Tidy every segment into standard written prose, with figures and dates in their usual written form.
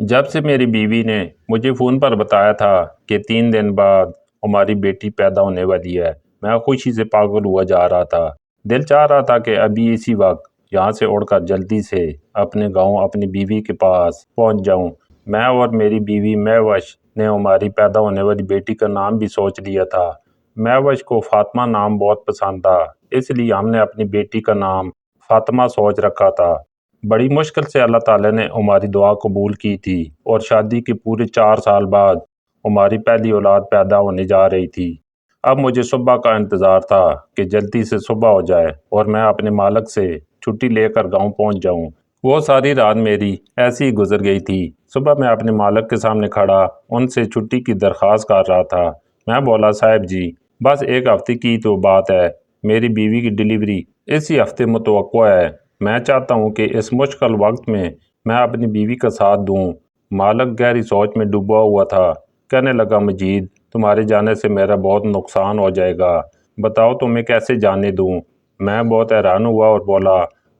جب سے میری بیوی نے مجھے فون پر بتایا تھا کہ 3 دن بعد ہماری بیٹی پیدا ہونے والی ہے، میں خوشی سے پاگل ہوا جا رہا تھا۔ دل چاہ رہا تھا کہ ابھی اسی وقت یہاں سے اڑ کر جلدی سے اپنے گاؤں اپنی بیوی کے پاس پہنچ جاؤں۔ میں اور میری بیوی مہوش نے ہماری پیدا ہونے والی بیٹی کا نام بھی سوچ لیا تھا۔ مہوش کو فاطمہ نام بہت پسند تھا، اس لیے ہم نے اپنی بیٹی کا نام فاطمہ سوچ رکھا تھا۔ بڑی مشکل سے اللہ تعالیٰ نے ہماری دعا قبول کی تھی اور شادی کے پورے 4 سال بعد ہماری پہلی اولاد پیدا ہونے جا رہی تھی۔ اب مجھے صبح کا انتظار تھا کہ جلدی سے صبح ہو جائے اور میں اپنے مالک سے چھٹی لے کر گاؤں پہنچ جاؤں۔ وہ ساری رات میری ایسی ہی گزر گئی تھی۔ صبح میں اپنے مالک کے سامنے کھڑا ان سے چھٹی کی درخواست کر رہا تھا۔ میں بولا، صاحب جی، بس 1 ہفتے کی تو بات ہے، میری بیوی کی ڈیلیوری اسی ہفتے متوقع ہے۔ میں چاہتا ہوں کہ اس مشکل وقت میں اپنی بیوی کا ساتھ دوں۔ مالک گہری سوچ میں ڈوبا ہوا تھا۔ کہنے لگا، مجید، تمہارے جانے سے میرا بہت نقصان ہو جائے گا، بتاؤ تمہیں کیسے جانے دوں؟ میں بہت حیران ہوا اور بولا،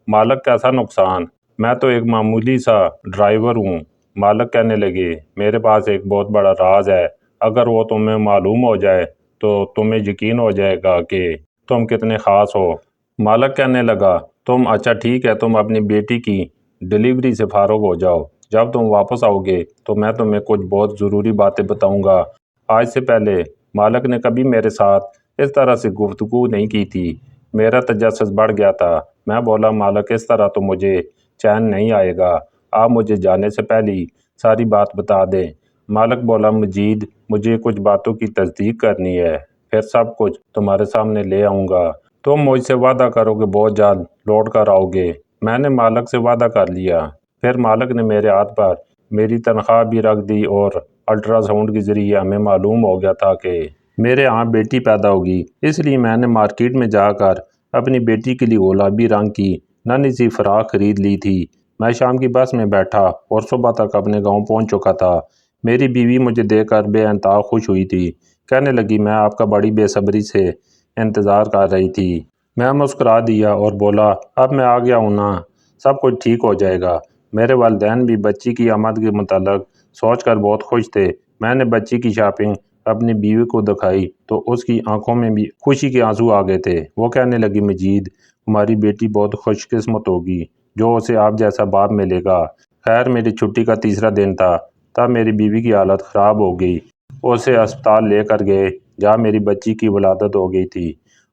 مالک کیسا نقصان؟ میں تو ایک معمولی سا ڈرائیور ہوں۔ مالک کہنے لگے، میرے پاس ایک بہت بڑا راز ہے، اگر وہ تمہیں معلوم ہو جائے تو تمہیں یقین ہو جائے گا کہ تم کتنے خاص ہو۔ مالک کہنے لگا، تم اچھا ٹھیک ہے، تم اپنی بیٹی کی ڈیلیوری سے فارغ ہو جاؤ۔ جب تم واپس آؤ گے تو میں تمہیں کچھ بہت ضروری باتیں بتاؤں گا۔ آج سے پہلے مالک نے کبھی میرے ساتھ اس طرح سے گفتگو نہیں کی تھی۔ میرا تجسس بڑھ گیا تھا۔ میں بولا، مالک، اس طرح تو مجھے چین نہیں آئے گا، آپ مجھے جانے سے پہلے ساری بات بتا دیں۔ مالک بولا، مجید، مجھے کچھ باتوں کی تصدیق کرنی ہے، پھر سب کچھ تمہارے سامنے لے آؤں گا۔ تم مجھ سے وعدہ کرو کہ بہت جلد لوٹ کر آؤ گے۔ میں نے مالک سے وعدہ کر لیا۔ پھر مالک نے میرے ہاتھ پر میری تنخواہ بھی رکھ دی اور الٹرا ساؤنڈ کے ذریعے ہمیں معلوم ہو گیا تھا کہ میرے ہاں بیٹی پیدا ہوگی۔ اس لیے میں نے مارکیٹ میں جا کر اپنی بیٹی کے لیے گلابی رنگ کی ننھی سی فراق خرید لی تھی۔ میں شام کی بس میں بیٹھا اور صبح تک اپنے گاؤں پہنچ چکا تھا۔ میری بیوی مجھے دیکھ کر بے انتہا خوش ہوئی تھی۔ کہنے لگی، میں آپ کا بڑی بے صبری سے انتظار کر رہی تھی۔ میں مسکرا دیا اور بولا، اب میں آ گیا ہوں نا، سب کچھ ٹھیک ہو جائے گا۔ میرے والدین بھی بچی کی آمد کے متعلق سوچ کر بہت خوش تھے۔ میں نے بچی کی شاپنگ اپنی بیوی کو دکھائی تو اس کی آنکھوں میں بھی خوشی کے آنسو آ گئے تھے۔ وہ کہنے لگی، مجید، ہماری بیٹی بہت خوش قسمت ہوگی جو اسے آپ جیسا باپ ملے گا۔ خیر، میری چھٹی کا تیسرا دن تھا، تب میری بیوی کی حالت خراب ہو گئی۔ اسے اسپتال لے کر گئے جہاں میری بچی کی ولادت ہو گئی تھی،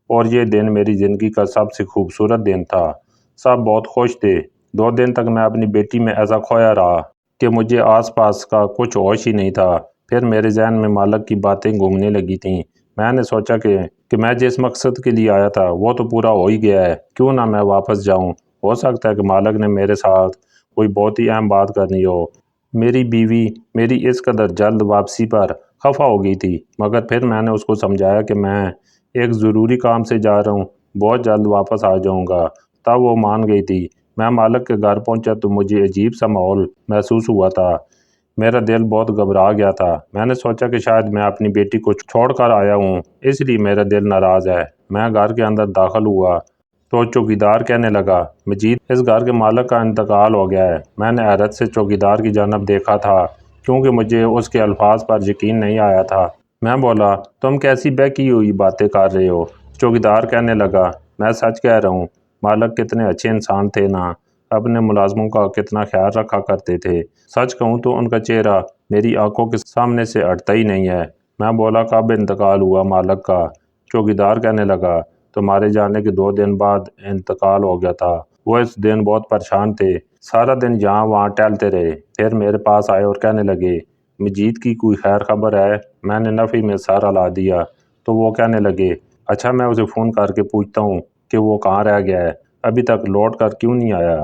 اور یہ دن میری زندگی کا سب سے خوبصورت دن تھا۔ سب بہت خوش تھے۔ 2 دن تک میں اپنی بیٹی میں ایسا کھویا رہا کہ مجھے آس پاس کا کچھ ہوش ہی نہیں تھا۔ پھر میرے ذہن میں مالک کی باتیں گھومنے لگی تھیں۔ میں نے سوچا کہ میں جس مقصد کے لیے آیا تھا وہ تو پورا ہو ہی گیا ہے، کیوں نہ میں واپس جاؤں؟ ہو سکتا ہے کہ مالک نے میرے ساتھ کوئی بہت ہی اہم بات کرنی ہو۔ میری بیوی میری اس قدر جلد واپسی پر خفا ہو گئی تھی، مگر پھر میں نے اس کو سمجھایا کہ میں ایک ضروری کام سے جا رہا ہوں، بہت جلد واپس آ جاؤں گا۔ تب وہ مان گئی تھی۔ میں مالک کے گھر پہنچا تو مجھے عجیب سا ماحول محسوس ہوا تھا۔ میرا دل بہت گھبرا گیا تھا۔ میں نے سوچا کہ شاید میں اپنی بیٹی کو چھوڑ کر آیا ہوں، اس لیے میرا دل ناراض ہے۔ میں گھر کے اندر داخل ہوا تو چوکیدار کہنے لگا، مجید، اس گھر کے مالک کا انتقال ہو گیا ہے۔ میں نے حیرت سے چوکیدار کی جانب دیکھا تھا کیونکہ مجھے اس کے الفاظ پر یقین نہیں آیا تھا۔ میں بولا، تم کیسی بہکی ہوئی باتیں کر رہے ہو؟ چوکیدار کہنے لگا، میں سچ کہہ رہا ہوں، مالک کتنے اچھے انسان تھے نا، اپنے ملازموں کا کتنا خیال رکھا کرتے تھے۔ سچ کہوں تو ان کا چہرہ میری آنکھوں کے سامنے سے ہٹتا ہی نہیں ہے۔ میں بولا، کب انتقال ہوا مالک کا؟ چوکیدار کہنے لگا، تمہارے جانے کے 2 دن بعد انتقال ہو گیا تھا۔ وہ اس دن بہت پریشان تھے، سارا دن یہاں وہاں ٹہلتے رہے، پھر میرے پاس آئے اور کہنے لگے، مجید کی کوئی خیر خبر ہے؟ میں نے نفی میں سر ہلا دیا تو وہ کہنے لگے، اچھا، میں اسے فون کر کے پوچھتا ہوں کہ وہ کہاں رہ گیا ہے، ابھی تک لوٹ کر کیوں نہیں آیا؟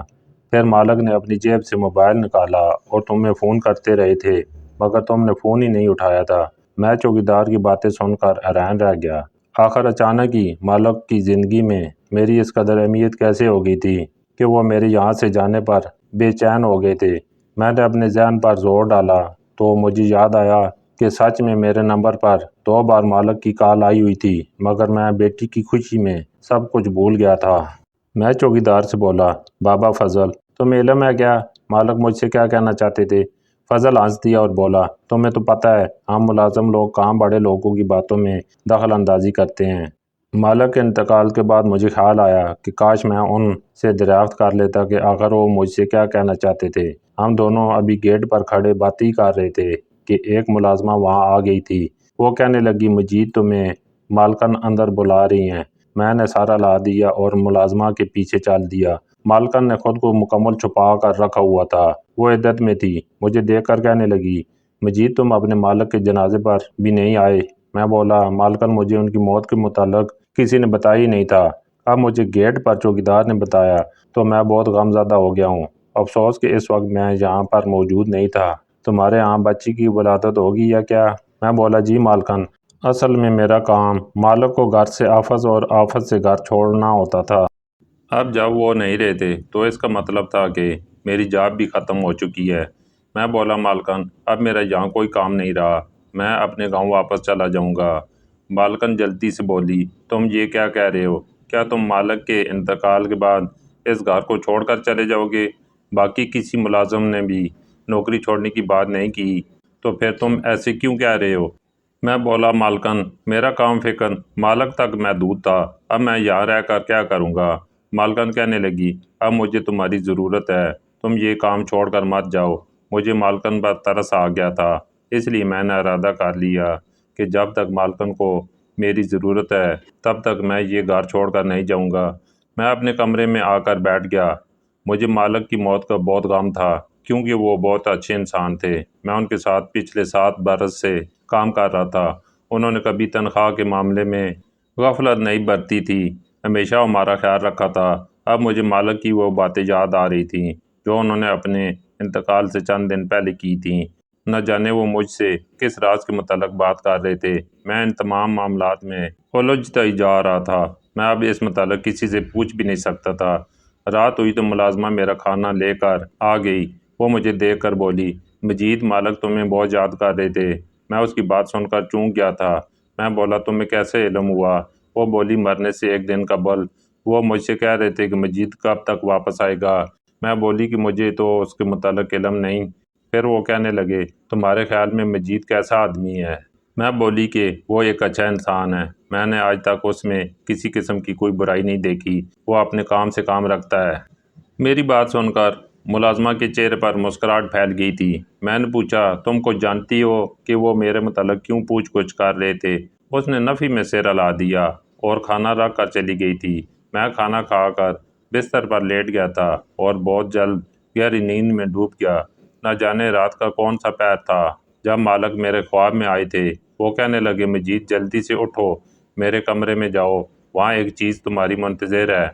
پھر مالک نے اپنی جیب سے موبائل نکالا اور تمہیں فون کرتے رہے تھے، مگر تم نے فون ہی نہیں اٹھایا تھا۔ میں چوکیدار کی باتیں سن کر حیران رہ گیا۔ آخر اچانک ہی مالک کی زندگی میں میری اس قدر اہمیت کیسے ہو گئی تھی کہ وہ میرے یہاں سے جانے پر بے چین ہو گئے تھے؟ میں نے اپنے ذہن پر زور ڈالا تو مجھے یاد آیا کہ سچ میں میرے نمبر پر 2 بار مالک کی کال آئی ہوئی تھی، مگر میں بیٹی کی خوشی میں سب کچھ بھول گیا تھا۔ میں چوکیدار سے بولا، بابا فضل، تمہیں علم ہے کیا مالک مجھ سے کیا کہنا چاہتے تھے؟ فضل ہنس دیا اور بولا، تمہیں تو پتہ ہے ہم ملازم لوگ کہاں بڑے لوگوں کی باتوں میں دخل اندازی کرتے ہیں۔ مالک کے انتقال کے بعد مجھے خیال آیا کہ کاش میں ان سے دریافت کر لیتا کہ آخر وہ مجھ سے کیا کہنا چاہتے تھے۔ ہم دونوں ابھی گیٹ پر کھڑے باتیں ہی کر رہے تھے کہ ایک ملازمہ وہاں آ گئی تھی۔ وہ کہنے لگی، مجید تمہیں مالکن اندر بلا رہی ہیں۔ میں نے سارا لا دیا اور ملازمہ کے پیچھے چل دیا۔ مالکن نے خود کو مکمل چھپا کر رکھا ہوا تھا، وہ عدت میں تھی۔ مجھے دیکھ کر کہنے لگی، مجید تم اپنے مالک کے جنازے پر بھی نہیں آئے؟ میں بولا، مالکن مجھے ان کی موت کے متعلق کسی نے بتایا ہی نہیں تھا۔ اب مجھے گیٹ پر چوکیدار نے بتایا تو میں بہت غم زدہ ہو گیا ہوں۔ افسوس کہ اس وقت میں یہاں پر موجود نہیں تھا۔ تمہارے ہاں بچی کی ولادت ہوگی یا کیا؟ میں بولا، جی مالکن، اصل میں میرا کام مالک کو گھر سے آفس اور آفس سے گھر چھوڑنا ہوتا تھا۔ اب جب وہ نہیں رہتے تو اس کا مطلب تھا کہ میری جاب بھی ختم ہو چکی ہے۔ میں بولا، مالکن اب میرا یہاں کوئی کام نہیں رہا، میں اپنے گاؤں واپس چلا جاؤں گا۔ مالکن جلدی سے بولی، تم یہ کیا کہہ رہے ہو؟ کیا تم مالک کے انتقال کے بعد اس گھر کو چھوڑ کر چلے جاؤ گے؟ باقی کسی ملازم نے بھی نوکری چھوڑنے کی بات نہیں کی، تو پھر تم ایسے کیوں کہہ رہے ہو؟ میں بولا، مالکن میرا کام فکر مالک تک محدود تھا، اب میں یہاں رہ کر کیا کروں گا؟ مالکن کہنے لگی، اب مجھے تمہاری ضرورت ہے، تم یہ کام چھوڑ کر مت جاؤ۔ مجھے مالکن پر ترس آ گیا تھا، اس لیے میں نے ارادہ کر لیا کہ جب تک مالکن کو میری ضرورت ہے تب تک میں یہ گھر چھوڑ کر نہیں جاؤں گا۔ میں اپنے کمرے میں آ کر بیٹھ گیا۔ مجھے مالک کی موت کا بہت غم تھا کیونکہ وہ بہت اچھے انسان تھے۔ میں ان کے ساتھ پچھلے 7 برس سے کام کر رہا تھا۔ انہوں نے کبھی تنخواہ کے معاملے میں غفلت نہیں برتی تھی، ہمیشہ ہمارا خیال رکھا تھا۔ اب مجھے مالک کی وہ باتیں یاد آ رہی تھیں جو انہوں نے اپنے انتقال سے چند دن پہلے کی تھیں۔ نہ جانے وہ مجھ سے کس راز کے متعلق بات کر رہے تھے۔ میں ان تمام معاملات میں الجھتا ہی جا رہا تھا۔ میں اب اس متعلق کسی سے پوچھ بھی نہیں سکتا تھا۔ رات ہوئی تو ملازمہ میرا کھانا لے کر آ گئی۔ وہ مجھے دیکھ کر بولی، مجید مالک تمہیں بہت یاد کر رہے تھے۔ میں اس کی بات سن کر چونک گیا تھا۔ میں بولا، تمہیں کیسے علم ہوا؟ وہ بولی، مرنے سے 1 دن قبل وہ مجھ سے کہہ رہے تھے کہ مجید کب تک واپس آئے گا۔ میں بولی کہ مجھے تو اس کے متعلق علم نہیں۔ پھر وہ کہنے لگے، تمہارے خیال میں مجید کیسا آدمی ہے؟ میں بولی کہ وہ ایک اچھا انسان ہے، میں نے آج تک اس میں کسی قسم کی کوئی برائی نہیں دیکھی، وہ اپنے کام سے کام رکھتا ہے۔ میری بات سن کر ملازمہ کے چہرے پر مسکراہٹ پھیل گئی تھی۔ میں نے پوچھا، تم کچھ جانتی ہو کہ وہ میرے متعلق کیوں پوچھ گچھ کر رہے تھے؟ اس نے نفی میں سر ہلا دیا اور کھانا رکھ کر چلی گئی تھی۔ میں کھانا کھا کر بستر پر لیٹ گیا تھا اور بہت جلد گہری نیند میں ڈوب گیا۔ نہ جانے رات کا کون سا پہر تھا جب مالک میرے خواب میں آئے تھے۔ وہ کہنے لگے، مجید جلدی سے اٹھو، میرے کمرے میں جاؤ، وہاں ایک چیز تمہاری منتظر ہے۔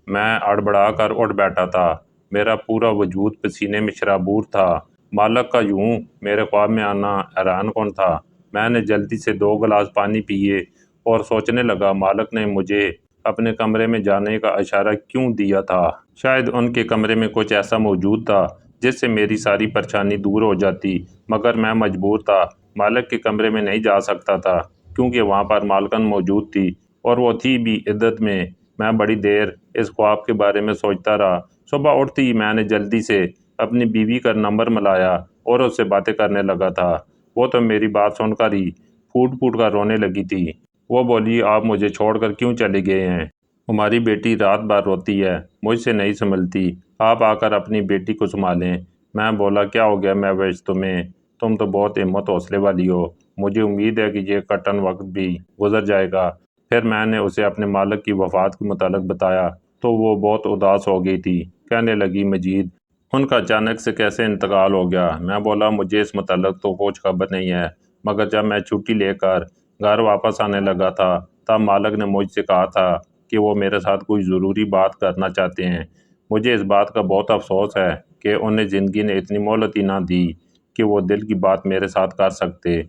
میں اڑبڑا کر اٹھ بیٹھا تھا، میرا پورا وجود پسینے میں شرابور تھا۔ مالک کا یوں میرے خواب میں آنا حیران کن تھا۔ میں نے جلدی سے 2 گلاس پانی پیے اور سوچنے لگا، مالک نے مجھے اپنے کمرے میں جانے کا اشارہ کیوں دیا تھا؟ شاید ان کے کمرے میں کچھ ایسا موجود تھا جس سے میری ساری پریشانی دور ہو جاتی، مگر میں مجبور تھا، مالک کے کمرے میں نہیں جا سکتا تھا کیونکہ وہاں پر مالکن موجود تھی اور وہ تھی بھی عدت میں۔ میں بڑی دیر اس خواب کے بارے میں سوچتا رہا۔ صبح اٹھتے ہی میں نے جلدی سے اپنی بیوی کا نمبر ملایا اور اس سے باتیں کرنے لگا تھا۔ وہ تو میری بات سن کر ہی پھوٹ پھوٹ کر رونے لگی تھی۔ وہ بولی، آپ مجھے چھوڑ کر کیوں چلے گئے ہیں؟ ہماری بیٹی رات بھر روتی ہے، مجھ سے نہیں سنبھلتی، آپ آ کر اپنی بیٹی کو سنبھالیں۔ میں بولا، کیا ہو گیا مہوش تمہیں؟ تم تو بہت ہمت حوصلے والی ہو، مجھے امید ہے کہ یہ کٹن وقت بھی گزر جائے گا۔ پھر میں نے اسے اپنے مالک کی وفات کے متعلق بتایا تو وہ بہت اداس ہو گئی تھی۔ کہنے لگی، مجید ان کا اچانک سے کیسے انتقال ہو گیا؟ میں بولا، مجھے اس متعلق تو کچھ خبر نہیں ہے، مگر جب میں چھٹی لے کر گھر واپس آنے لگا تھا تب مالک نے مجھ سے کہا تھا کہ وہ میرے ساتھ کوئی ضروری بات کرنا چاہتے ہیں۔ مجھے اس بات کا بہت افسوس ہے کہ انہیں زندگی نے اتنی مہلت ہی نہ دی کہ وہ دل کی بات میرے ساتھ کر سکتے۔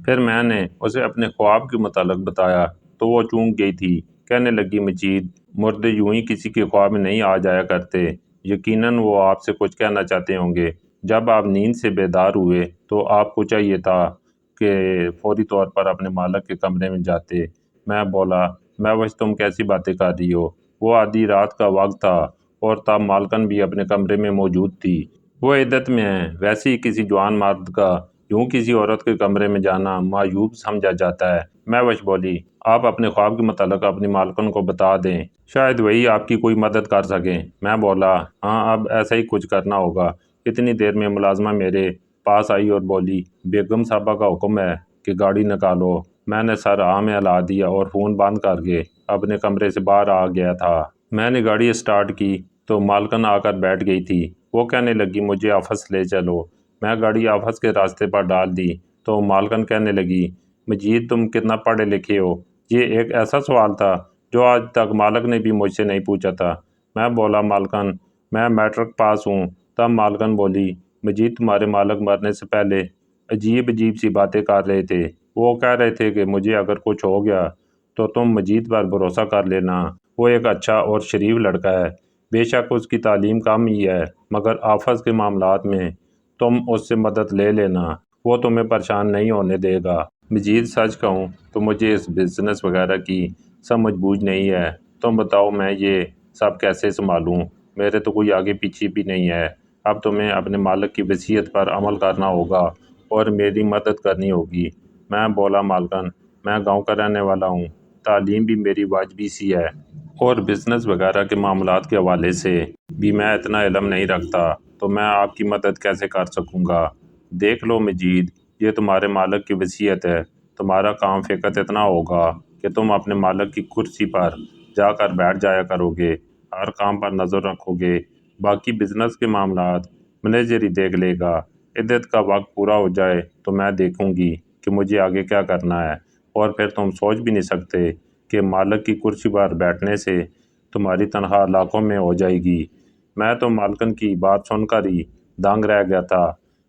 پھر میں نے اسے اپنے خواب کے متعلق بتایا تو وہ چونک گئی تھی۔ کہنے لگی، مجید مردے یوں ہی کسی کے خواب میں نہیں آ جایا کرتے، یقیناً وہ آپ سے کچھ کہنا چاہتے ہوں گے۔ جب آپ نیند سے بیدار ہوئے تو آپ کو چاہیے تھا کہ فوری طور پر اپنے مالک کے کمرے میں جاتے۔ میں بولا، مہوش تم کیسی باتیں کر رہی ہو؟ وہ آدھی رات کا وقت تھا اور تب مالکن بھی اپنے کمرے میں موجود تھی۔ وہ عدت میں ہیں۔ ویسے ہی کسی جوان مرد کا یوں کسی عورت کے کمرے میں جانا معیوب سمجھا جاتا ہے۔ مہوش بولی، آپ اپنے خواب کے متعلق اپنی مالکن کو بتا دیں، شاید وہی آپ کی کوئی مدد کر سکیں۔ میں بولا، ہاں اب ایسا ہی کچھ کرنا ہوگا۔ اتنی دیر میں ملازمہ میرے پاس آئی اور بولی، بیگم صاحبہ کا حکم ہے کہ گاڑی نکالو۔ میں نے سر ہاں میں ہلا دیا اور فون بند کر کے اپنے کمرے سے باہر آ گیا تھا۔ میں نے گاڑی اسٹارٹ کی تو مالکن آ کر بیٹھ گئی تھی۔ وہ کہنے لگی، مجھے آفس لے چلو۔ میں گاڑی آفس کے راستے پر ڈال دی تو مالکن کہنے لگی، مجید تم کتنا پڑھے لکھے ہو؟ یہ ایک ایسا سوال تھا جو آج تک مالک نے بھی مجھ سے نہیں پوچھا تھا۔ میں بولا، مالکن میں میٹرک پاس ہوں۔ تب مالکن بولی، مجید تمہارے مالک مرنے سے پہلے عجیب سی باتیں کر رہے تھے۔ وہ کہہ رہے تھے کہ مجھے اگر کچھ ہو گیا تو تم مجید پر بھروسہ کر لینا، وہ ایک اچھا اور شریف لڑکا ہے، بے شک اس کی تعلیم کم ہی ہے، مگر آفس کے معاملات میں تم اس سے مدد لے لینا، وہ تمہیں پریشان نہیں ہونے دے گا۔ مجید سچ کہوں تو مجھے اس بزنس وغیرہ کی سمجھ بوجھ نہیں ہے۔ تم بتاؤ میں یہ سب کیسے سنبھالوں؟ میرے تو کوئی آگے پیچھے بھی نہیں ہے۔ اب تمہیں اپنے مالک کی وصیت پر عمل کرنا ہوگا اور میری مدد کرنی ہوگی۔ میں بولا، مالکن میں گاؤں کا رہنے والا ہوں، تعلیم بھی میری واجبی سی ہے اور بزنس وغیرہ کے معاملات کے حوالے سے بھی میں اتنا علم نہیں رکھتا، تو میں آپ کی مدد کیسے کر سکوں گا؟ دیکھ لو مجید، یہ تمہارے مالک کی وصیت ہے۔ تمہارا کام فقط اتنا ہوگا کہ تم اپنے مالک کی کرسی پر جا کر بیٹھ جایا کرو گے، ہر کام پر نظر رکھو گے، باقی بزنس کے معاملات منیجر ہی دیکھ لے گا۔ عدت کا وقت پورا ہو جائے تو میں دیکھوں گی کہ مجھے آگے کیا کرنا ہے، اور پھر تم سوچ بھی نہیں سکتے کہ مالک کی کرسی پر بیٹھنے سے تمہاری تنخواہ لاکھوں میں ہو جائے گی۔ میں تو مالکن کی بات سن کر ہی دنگ رہ گیا تھا۔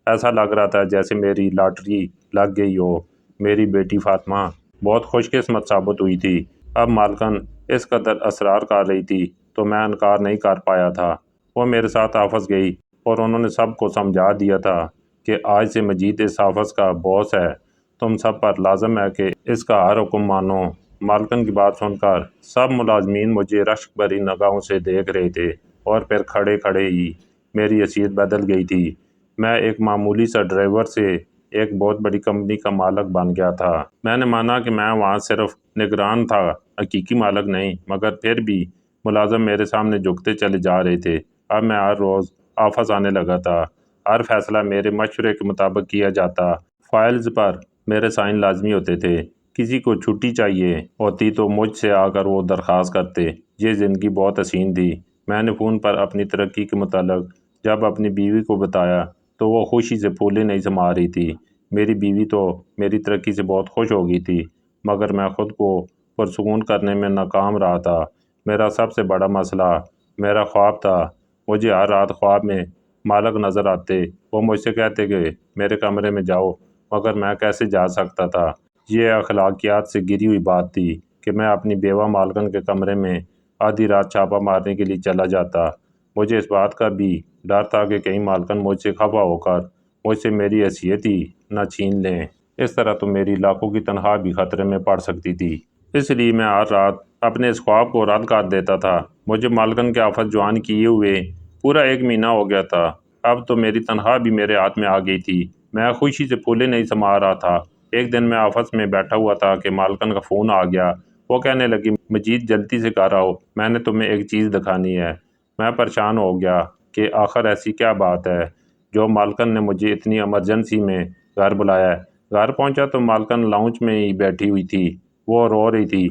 ایسا لگ رہا تھا جیسے میری لاٹری لگ گئی ہو۔ میری بیٹی فاطمہ بہت خوش قسمت ثابت ہوئی تھی۔ اب مالکن اس قدر اصرار کر رہی تھی تو میں انکار نہیں کر پایا تھا۔ وہ میرے ساتھ آفس گئی اور انہوں نے سب کو سمجھا دیا تھا کہ آج سے مجید اس آفس کا باس ہے، تم سب پر لازم ہے کہ اس کا ہر حکم مانو۔ مالکن کی بات سن کر سب ملازمین مجھے رشک بھری نگاہوں سے دیکھ رہے تھے، اور پھر کھڑے کھڑے ہی میری حیثیت بدل گئی تھی۔ میں ایک معمولی سا ڈرائیور سے ایک بہت بڑی کمپنی کا مالک بن گیا تھا۔ میں نے مانا کہ میں وہاں صرف نگران تھا، حقیقی مالک نہیں، مگر پھر بھی ملازم میرے سامنے جھکتے چلے جا رہے تھے۔ اب میں ہر روز آفس آنے لگا تھا، ہر فیصلہ میرے مشورے کے مطابق کیا جاتا، فائلز پر میرے سائن لازمی ہوتے تھے۔ کسی کو چھٹی چاہیے ہوتی تو مجھ سے آ کر وہ درخواست کرتے۔ یہ زندگی بہت حسین تھی۔ میں نے فون پر اپنی ترقی کے متعلق جب اپنی بیوی کو بتایا تو وہ خوشی سے پھولے نہیں سما رہی تھی۔ میری بیوی تو میری ترقی سے بہت خوش ہو گئی تھی، مگر میں خود کو پرسکون کرنے میں ناکام رہا تھا۔ میرا سب سے بڑا مسئلہ میرا خواب تھا۔ مجھے ہر رات خواب میں مالک نظر آتے، وہ مجھ سے کہتے کہ میرے کمرے میں جاؤ، مگر میں کیسے جا سکتا تھا؟ یہ اخلاقیات سے گری ہوئی بات تھی کہ میں اپنی بیوہ مالکن کے کمرے میں آدھی رات چھاپا مارنے کے لیے چلا جاتا۔ مجھے اس بات کا بھی ڈر تھا کہ کہیں مالکن مجھ سے خفا ہو کر مجھ سے میری حیثیت ہی نہ چھین لیں۔ اس طرح تو میری لاکھوں کی تنخواہ بھی خطرے میں پڑ سکتی تھی۔ اس لیے میں ہر رات اپنے اس خواب کو رد کر دیتا تھا۔ مجھے مالکن کے آفس جوائن کیے ہوئے پورا 1 مہینہ ہو گیا تھا۔ اب تو میری تنخواہ بھی میرے ہاتھ میں آ گئی تھی۔ میں خوشی سے پھولے نہیں سما رہا تھا۔ ایک دن میں آفس میں بیٹھا ہوا تھا کہ مالکن کا فون آ گیا۔ وہ کہنے لگی، مجید جلدی سے گھر آؤ، میں نے تمہیں ایک چیز دکھانی ہے۔ میں پریشان ہو گیا کہ آخر ایسی کیا بات ہے جو مالکن نے مجھے اتنی ایمرجنسی میں گھر بلایا ہے۔ گھر پہنچا تو مالکن لاؤنج میں ہی بیٹھی ہوئی تھی، وہ رو رہی تھی۔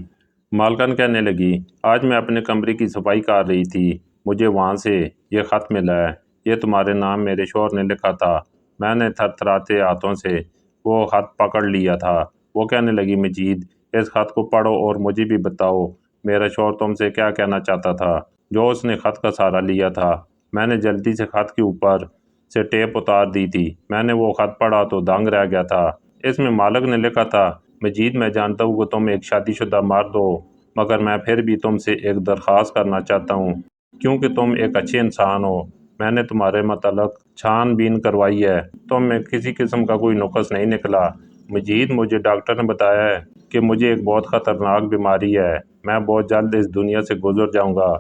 مالکن کہنے لگی، آج میں اپنے کمرے کی صفائی کر رہی تھی، مجھے وہاں سے یہ خط ملا ہے، یہ تمہارے نام میرے شوہر نے لکھا تھا۔ میں نے تھر تھراتے ہاتھوں سے وہ خط پکڑ لیا تھا۔ وہ کہنے لگی، مجید اس خط کو پڑھو اور مجھے بھی بتاؤ میرا شوہر تم سے کیا کہنا چاہتا تھا۔ جو اس نے خط کا سہارا لیا تھا۔ میں نے جلدی سے خط کے اوپر سے ٹیپ اتار دی تھی۔ میں نے وہ خط پڑھا تو دنگ رہ گیا تھا۔ اس میں مالک نے لکھا تھا، مجید میں جانتا ہوں کہ تم ایک شادی شدہ مرد ہو، مگر میں پھر بھی تم سے ایک درخواست کرنا چاہتا ہوں، کیونکہ تم ایک اچھے انسان ہو۔ میں نے تمہارے متعلق چھان بین کروائی ہے، تم میں کسی قسم کا کوئی نقص نہیں نکلا۔ مجید مجھے ڈاکٹر نے بتایا ہے کہ مجھے ایک بہت خطرناک بیماری ہے، میں بہت جلد اس دنیا سے گزر جاؤں گا،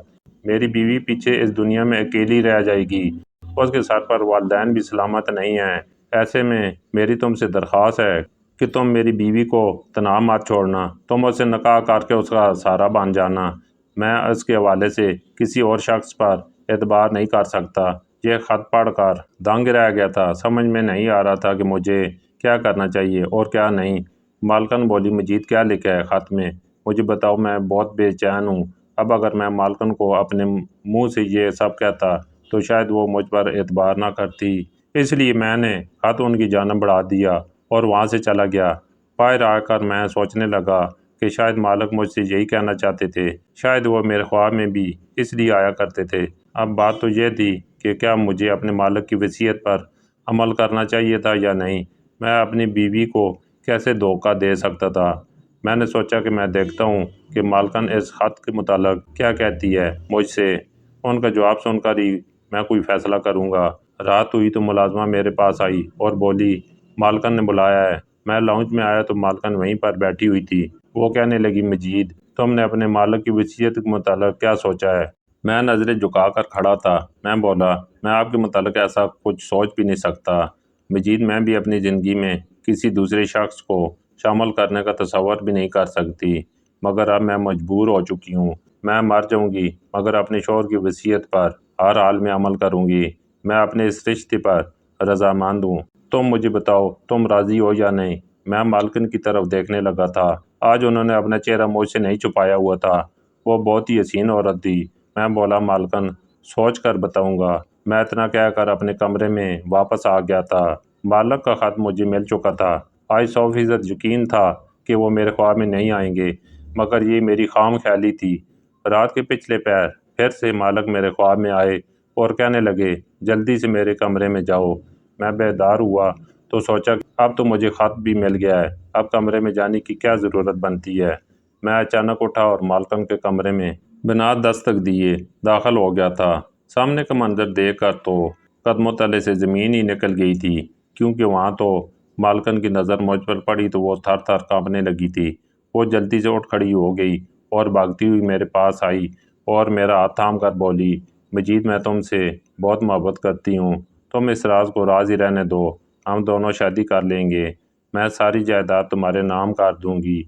میری بیوی پیچھے اس دنیا میں اکیلی رہ جائے گی، اس کے سر پر والدین بھی سلامت نہیں ہیں۔ ایسے میں میری تم سے درخواست ہے کہ تم میری بیوی کو تنہا مت چھوڑنا، تم اسے نکاح کر کے اس کا سہارا بن جانا۔ میں اس کے حوالے سے کسی اور شخص پر اعتبار نہیں کر سکتا۔ یہ خط پڑھ کر دنگ رہ گیا تھا، سمجھ میں نہیں آ رہا تھا کہ مجھے کیا کرنا چاہیے اور کیا نہیں۔ مالکن بولی، مجید کیا لکھا ہے خط میں؟ مجھے بتاؤ، میں بہت بے چین ہوں۔ اب اگر میں مالکن کو اپنے منہ سے یہ سب کہتا تو شاید وہ مجھ پر اعتبار نہ کرتی، اس لیے میں نے خط ان کی جانب بڑھا دیا اور وہاں سے چلا گیا۔ باہر آ کر میں سوچنے لگا کہ شاید مالک مجھ سے یہی کہنا چاہتے تھے، شاید وہ میرے خواب میں بھی اس لیے آیا کرتے تھے۔ اب بات تو یہ تھی کہ کیا مجھے اپنے مالک کی وصیت پر عمل کرنا چاہیے تھا یا نہیں۔ میں اپنی بیوی کو کیسے دھوکہ دے سکتا تھا؟ میں نے سوچا کہ میں دیکھتا ہوں کہ مالکن اس خط کے متعلق کیا کہتی ہے مجھ سے۔ ان کا جواب سن کر ہی میں کوئی فیصلہ کروں گا۔ رات ہوئی تو ملازمہ میرے پاس آئی اور بولی، مالکن نے بلایا ہے۔ میں لاؤنج میں آیا تو مالکن وہیں پر بیٹھی ہوئی تھی۔ وہ کہنے لگی، مجید، تم نے اپنے مالک کی وصیت کے متعلق کیا سوچا ہے؟ میں نظریں جھکا کر کھڑا تھا۔ میں بولا، میں آپ کے متعلق ایسا کچھ سوچ بھی نہیں سکتا مجید۔ میں بھی اپنی زندگی میں کسی دوسرے شخص کو شامل کرنے کا تصور بھی نہیں کر سکتی، مگر اب میں مجبور ہو چکی ہوں۔ میں مر جاؤں گی مگر اپنے شوہر کی وصیت پر ہر حال میں عمل کروں گی۔ میں اپنے اس رشتے پر رضامند ہوں۔ تم مجھے بتاؤ، تم راضی ہو یا نہیں؟ میں مالکن کی طرف دیکھنے لگا تھا۔ آج انہوں نے اپنا چہرہ مجھ سے نہیں چھپایا ہوا تھا۔ وہ بہت ہی حسین عورت تھی۔ میں بولا، مالکن، سوچ کر بتاؤں گا۔ میں اتنا کہہ کر اپنے کمرے میں واپس آ گیا تھا۔ مالک کا خط مجھے مل چکا تھا۔ آج 100% یقین تھا کہ وہ میرے خواب میں نہیں آئیں گے، مگر یہ میری خام خیالی تھی۔ رات کے پچھلے پہر پھر سے مالک میرے خواب میں آئے اور کہنے لگے، جلدی سے میرے کمرے میں جاؤ۔ میں بیدار ہوا تو سوچا کہ اب تو مجھے خط بھی مل گیا ہے، اب کمرے میں جانے کی کیا ضرورت بنتی ہے۔ میں اچانک اٹھا اور مالکن کے کمرے میں بنا دستک دیے داخل ہو گیا تھا۔ سامنے کا منظر دیکھ کر تو قدموں تلے سے زمین ہی نکل گئی تھی، کیونکہ وہاں تو مالکن کی نظر مجھ پر پڑی تو وہ تھر تھر کانپنے لگی تھی۔ وہ جلدی سے اٹھ کھڑی ہو گئی اور بھاگتی ہوئی میرے پاس آئی اور میرا ہاتھ تھام کر بولی، مجید، میں تم سے بہت محبت کرتی ہوں۔ تم اس راز کو راز ہی رہنے دو۔ ہم دونوں شادی کر لیں گے۔ میں ساری جائیداد تمہارے نام کر دوں گی۔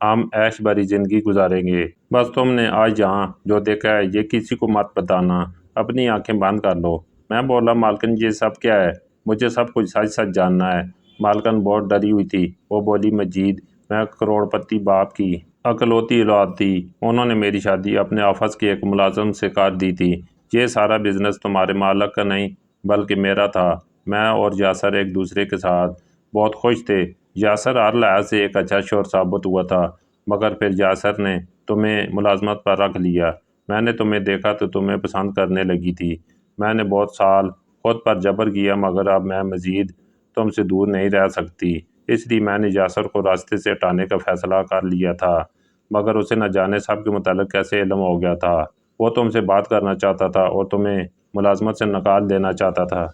ہم عیش بھری زندگی گزاریں گے۔ بس تم نے آج یہاں جو دیکھا ہے یہ کسی کو مت بتانا۔ اپنی آنکھیں بند کر لو۔ میں بولا، مالکن، یہ سب کیا ہے؟ مجھے سب کچھ سچ سچ جاننا ہے۔ مالکن بہت ڈری ہوئی تھی۔ وہ بولی، مجید، میں کروڑ پتی باپ کی اکلوتی اولاد تھی۔ انہوں نے میری شادی اپنے آفس کے ایک ملازم سے کر دی تھی۔ یہ سارا بزنس تمہارے مالک کا نہیں بلکہ میرا تھا۔ میں اور یاسر ایک دوسرے کے ساتھ بہت خوش تھے۔ یاسر ہر لحاظ سے ایک اچھا شوہر ثابت ہوا تھا، مگر پھر یاسر نے تمہیں ملازمت پر رکھ لیا۔ میں نے تمہیں دیکھا تو تمہیں پسند کرنے لگی تھی۔ میں نے بہت سال خود پر جبر کیا، مگر اب میں مزید تم سے دور نہیں رہ سکتی، اس لیے میں نے یاسر کو راستے سے ہٹانے کا فیصلہ کر لیا تھا، مگر اسے نہ جانے سب کے متعلق کیسے علم ہو گیا تھا۔ وہ تم سے بات کرنا چاہتا تھا اور تمہیں ملازمت سے نکال دینا چاہتا تھا۔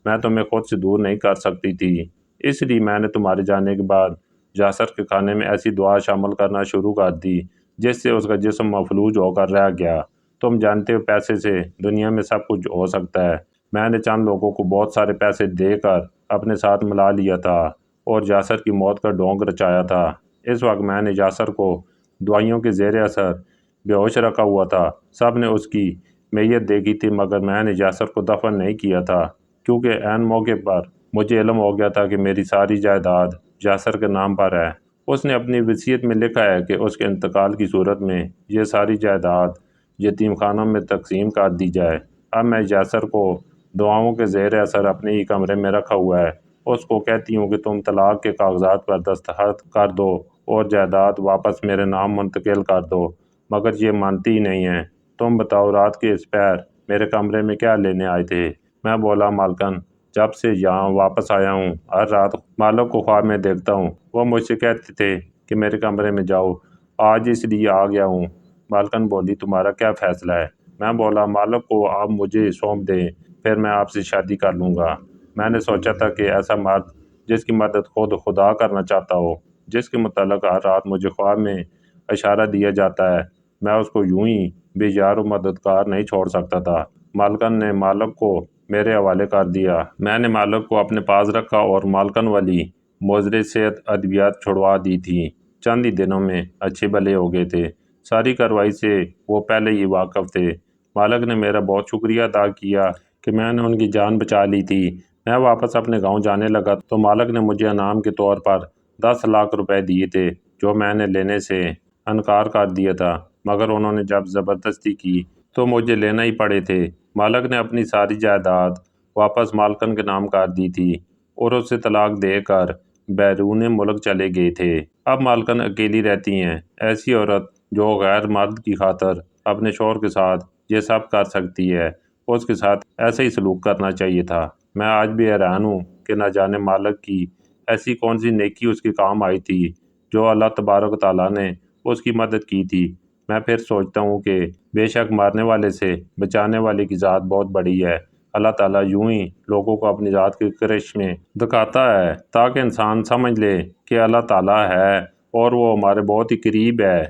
میں تمہیں خود سے دور نہیں کر سکتی تھی، اس لیے میں نے تمہارے جانے کے بعد یاسر کے کھانے میں ایسی دعا شامل کرنا شروع کر دی جس سے اس کا جسم مفلوج ہو کر رہ گیا۔ تم جانتے ہو، پیسے سے دنیا میں سب کچھ ہو سکتا ہے۔ میں نے چند لوگوں کو بہت سارے پیسے دے کر اپنے ساتھ ملا لیا تھا اور یاسر کی موت کا ڈھونگ رچایا تھا۔ اس وقت میں نے یاسر کو دوائیوں کے زیر اثر بے ہوش رکھا ہوا تھا۔ سب نے اس کی میت دیکھی تھی، مگر میں نے یاسر کو دفن نہیں کیا تھا، کیونکہ عین موقع پر مجھے علم ہو گیا تھا کہ میری ساری جائیداد یاسر کے نام پر ہے۔ اس نے اپنی وصیت میں لکھا ہے کہ اس کے انتقال کی صورت میں یہ ساری جائیداد یتیم خانوں میں تقسیم کر دی جائے۔ اب میں یاسر کو دعاؤں کے زیر اثر اپنے ہی کمرے میں رکھا ہوا ہے۔ اس کو کہتی ہوں کہ تم طلاق کے کاغذات پر دستخط کر دو اور جائیداد واپس میرے نام منتقل کر دو، مگر یہ مانتی ہی نہیں ہے۔ تم بتاؤ، رات کے اس پہر میرے کمرے میں کیا لینے آئے تھے؟ میں بولا، مالکن، جب سے یہاں واپس آیا ہوں ہر رات مالک کو خواب میں دیکھتا ہوں۔ وہ مجھ سے کہتے تھے کہ میرے کمرے میں جاؤ، آج اس لیے آ گیا ہوں۔ مالکن بولی، تمہارا کیا فیصلہ ہے؟ میں بولا، مالک کو آپ مجھے سونپ دیں، پھر میں آپ سے شادی کر لوں گا۔ میں نے سوچا تھا کہ ایسا مرد جس کی مدد خود خدا کرنا چاہتا ہو، جس کے متعلق ہر رات مجھے خواب میں اشارہ دیا جاتا ہے، میں اس کو یوں ہی بے یار و مددگار نہیں چھوڑ سکتا تھا۔ مالکن نے مالک کو میرے حوالے کر دیا۔ میں نے مالک کو اپنے پاس رکھا اور مالکن والی مضر صحت ادویات چھڑوا دی تھی۔ چند ہی دنوں میں اچھے بھلے ہو گئے تھے۔ ساری کارروائی سے وہ پہلے ہی واقف تھے۔ مالک نے میرا بہت شکریہ ادا کیا کہ میں نے ان کی جان بچا لی تھی۔ میں واپس اپنے گاؤں جانے لگا تو مالک نے مجھے انعام کے طور پر 10 لاکھ روپے دیے تھے، جو میں نے لینے سے انکار کر دیا تھا، مگر انہوں نے جب زبردستی کی تو مجھے لینا ہی پڑے تھے۔ مالک نے اپنی ساری جائیداد واپس مالکن کے نام کر دی تھی اور اسے طلاق دے کر بیرون ملک چلے گئے تھے۔ اب مالکن اکیلی رہتی ہیں۔ ایسی عورت جو غیر مرد کی خاطر اپنے شوہر کے ساتھ یہ سب کر سکتی ہے، اس کے ساتھ ایسا ہی سلوک کرنا چاہیے تھا۔ میں آج بھی حیران ہوں کہ نہ جانے مالک کی ایسی کون سی نیکی اس کے کام آئی تھی جو اللہ تبارک و تعالیٰ نے اس کی مدد کی تھی۔ میں پھر سوچتا ہوں کہ بے شک مارنے والے سے بچانے والے کی ذات بہت بڑی ہے۔ اللہ تعالیٰ یوں ہی لوگوں کو اپنی ذات کے کرشمے دکھاتا ہے تاکہ انسان سمجھ لے کہ اللہ تعالیٰ ہے اور وہ ہمارے بہت ہی قریب ہے۔